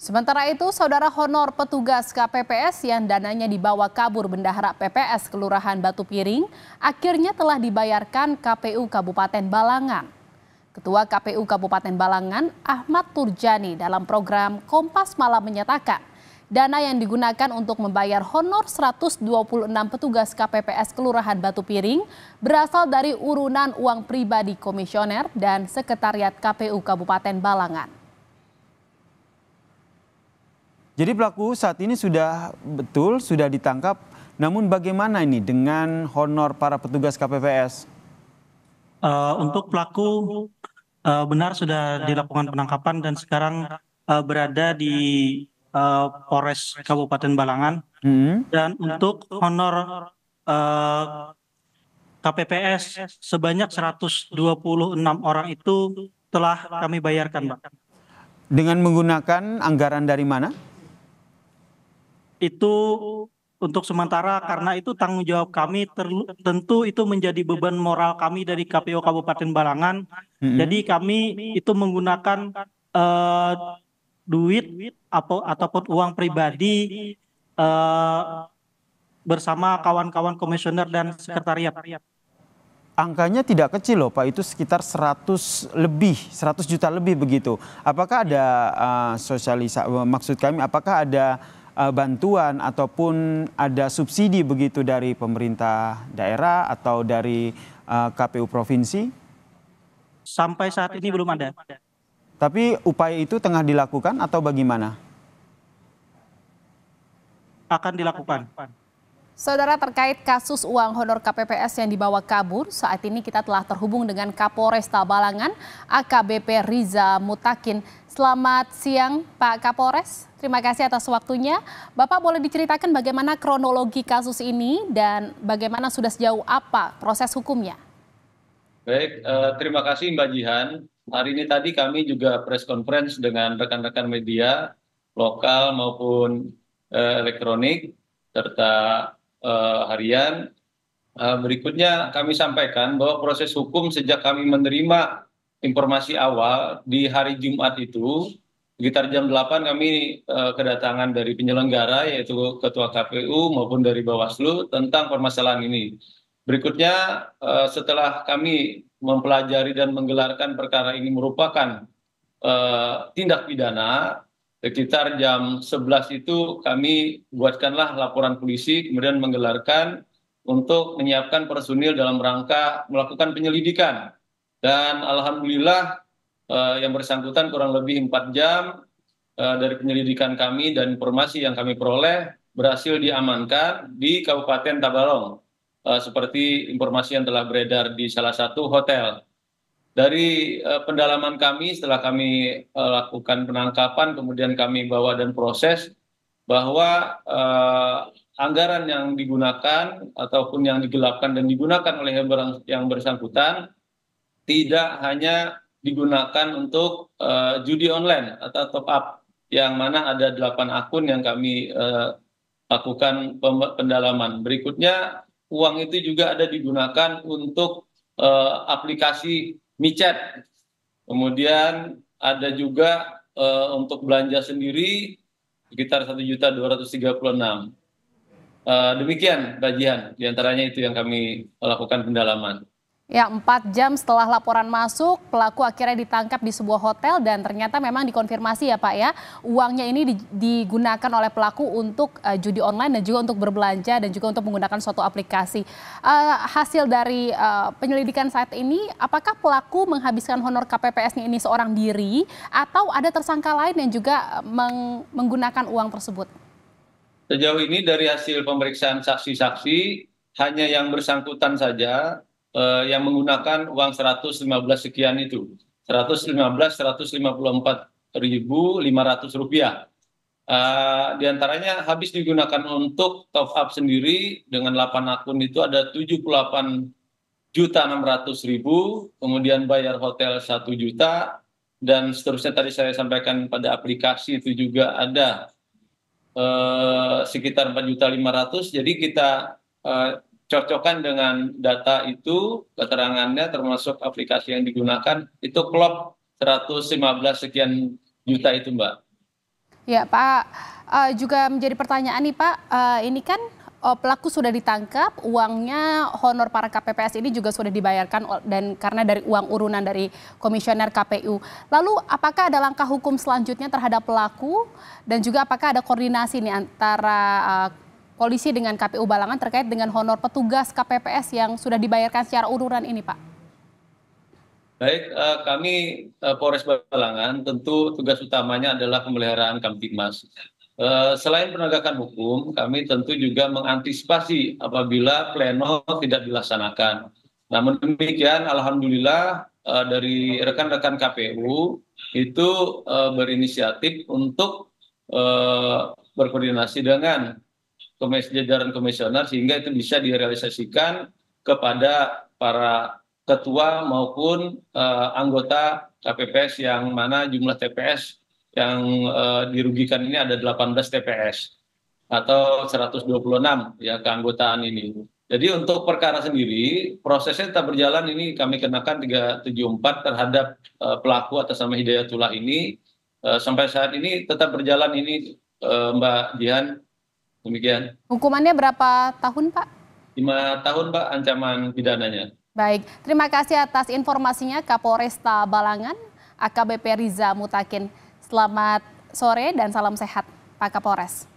Sementara itu, saudara honor petugas KPPS yang dananya dibawa kabur bendahara PPS Kelurahan Batu Piring akhirnya telah dibayarkan KPU Kabupaten Balangan. Ketua KPU Kabupaten Balangan, Ahmad Turjani, dalam program Kompas Malam menyatakan, dana yang digunakan untuk membayar honor 126 petugas KPPS Kelurahan Batu Piring berasal dari urunan uang pribadi komisioner dan Sekretariat KPU Kabupaten Balangan. Jadi pelaku saat ini sudah ditangkap, namun bagaimana ini dengan honor para petugas KPPS? Untuk pelaku benar sudah dilakukan penangkapan dan sekarang berada di Polres Kabupaten Balangan. Dan untuk honor KPPS sebanyak 126 orang itu telah kami bayarkan, Pak. Dengan menggunakan anggaran dari mana? Itu untuk sementara karena itu tanggung jawab kami, tentu itu menjadi beban moral kami dari KPU Kabupaten Balangan. Jadi kami itu menggunakan duit ataupun uang pribadi bersama kawan-kawan komisioner dan sekretariat. Angkanya tidak kecil loh Pak, itu sekitar 100 juta lebih begitu. Apakah ada maksud kami apakah ada bantuan ataupun ada subsidi begitu dari pemerintah daerah atau dari KPU provinsi? Sampai saat ini belum ada. Tapi upaya itu tengah dilakukan atau bagaimana? Akan dilakukan. Saudara, terkait kasus uang honor KPPS yang dibawa kabur, saat ini kita telah terhubung dengan Kapolresta Balangan, AKBP Riza Mutakin. Selamat siang Pak Kapolres, terima kasih atas waktunya. Bapak boleh diceritakan bagaimana kronologi kasus ini dan bagaimana sudah sejauh apa proses hukumnya? Baik, terima kasih Mbak Jihan. Hari ini tadi kami juga press conference dengan rekan-rekan media lokal maupun elektronik serta harian. Berikutnya kami sampaikan bahwa proses hukum sejak kami menerima informasi awal di hari Jumat itu sekitar jam 8 kami kedatangan dari penyelenggara yaitu Ketua KPU maupun dari Bawaslu tentang permasalahan ini. Berikutnya setelah kami mempelajari dan menggelarkan perkara ini merupakan tindak pidana, sekitar jam 11 itu kami buatkanlah laporan polisi, kemudian menggelarkan untuk menyiapkan personil dalam rangka melakukan penyelidikan. Dan alhamdulillah yang bersangkutan kurang lebih 4 jam dari penyelidikan kami dan informasi yang kami peroleh berhasil diamankan di Kabupaten Tabalong. Seperti informasi yang telah beredar di salah satu hotel. Dari pendalaman kami setelah kami lakukan penangkapan kemudian kami bawa dan proses bahwa anggaran yang digunakan ataupun yang digelapkan dan digunakan oleh yang bersangkutan tidak hanya digunakan untuk judi online atau top up yang mana ada 8 akun yang kami lakukan pendalaman. Berikutnya uang itu juga ada digunakan untuk aplikasi micet, kemudian ada juga untuk belanja sendiri sekitar 1.236.000. Demikian Mbak Jihan, diantaranya itu yang kami lakukan pendalaman. Ya, 4 jam setelah laporan masuk, pelaku akhirnya ditangkap di sebuah hotel dan ternyata memang dikonfirmasi ya Pak ya, uangnya ini digunakan oleh pelaku untuk judi online dan juga untuk berbelanja dan juga untuk menggunakan suatu aplikasi. Hasil dari penyelidikan saat ini, apakah pelaku menghabiskan honor KPPS-nya ini seorang diri atau ada tersangka lain yang juga menggunakan uang tersebut? Sejauh ini dari hasil pemeriksaan saksi-saksi, hanya yang bersangkutan saja yang menggunakan uang 115 sekian itu, 154.500 rupiah. Di antaranya habis digunakan untuk top up sendiri dengan 8 akun itu ada 78.600.000, kemudian bayar hotel 1 juta, dan seterusnya tadi saya sampaikan pada aplikasi itu juga ada sekitar 4.500.000. Jadi kita cocokkan dengan data itu, keterangannya termasuk aplikasi yang digunakan, itu klop 115 sekian juta itu Mbak. Ya Pak, juga menjadi pertanyaan nih Pak, ini kan pelaku sudah ditangkap, uangnya honor para KPPS ini juga sudah dibayarkan dan karena dari uang urunan dari komisioner KPU. Lalu apakah ada langkah hukum selanjutnya terhadap pelaku dan juga apakah ada koordinasi nih antara polisi dengan KPU Balangan terkait dengan honor petugas KPPS yang sudah dibayarkan secara urunan ini Pak? Baik, kami Polres Balangan tentu tugas utamanya adalah pemeliharaan Kamtibmas. Selain penegakan hukum, kami tentu juga mengantisipasi apabila pleno tidak dilaksanakan. Namun demikian, alhamdulillah dari rekan-rekan KPU itu berinisiatif untuk berkoordinasi dengan jajaran komisioner sehingga itu bisa direalisasikan kepada para ketua maupun anggota KPPS yang mana jumlah TPS yang dirugikan ini ada 18 TPS atau 126 ya keanggotaan ini. Jadi untuk perkara sendiri prosesnya tetap berjalan, ini kami kenakan 374 terhadap pelaku atas nama Hidayatullah ini sampai saat ini tetap berjalan ini Mbak Jihan, demikian. Hukumannya berapa tahun Pak? 5 tahun Pak ancaman pidananya. Baik, terima kasih atas informasinya Kapolresta Balangan, AKBP Riza Mutakin. Selamat sore dan salam sehat Pak Kapolres.